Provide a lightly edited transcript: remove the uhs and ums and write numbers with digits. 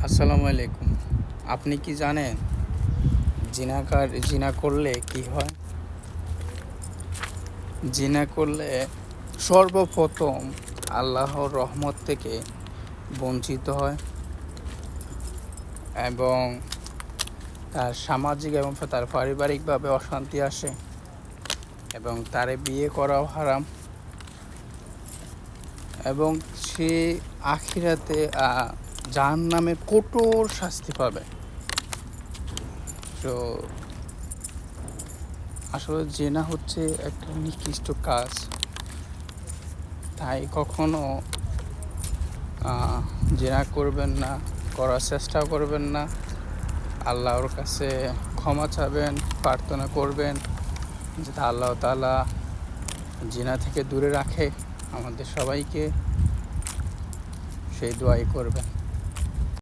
আসসালামু আলাইকুম। আপনি কি জানেন জিনা করলে কি হয়? জিনা করলে সর্বপ্রথম আল্লাহর রহমত থেকে বঞ্চিত হয় এবং তার সামাজিক এবং তার পারিবারিকভাবে অশান্তি আসে এবং তারে বিয়ে করাও হারাম এবং সে আখিরাতে জাহান্নামে কঠোর শাস্তি পাবে। তো আসলে জেনা হচ্ছে একটা নিকৃষ্ট কাজ, তাই কখনো জেনা করবেন না, করার চেষ্টাও করবেন না। আল্লাহর কাছে ক্ষমা চাবেন, প্রার্থনা করবেন যাতে আল্লাহ তাআলা জিনা থেকে দূরে রাখে আমাদের সবাইকে, সেই দোয়াই করবেন।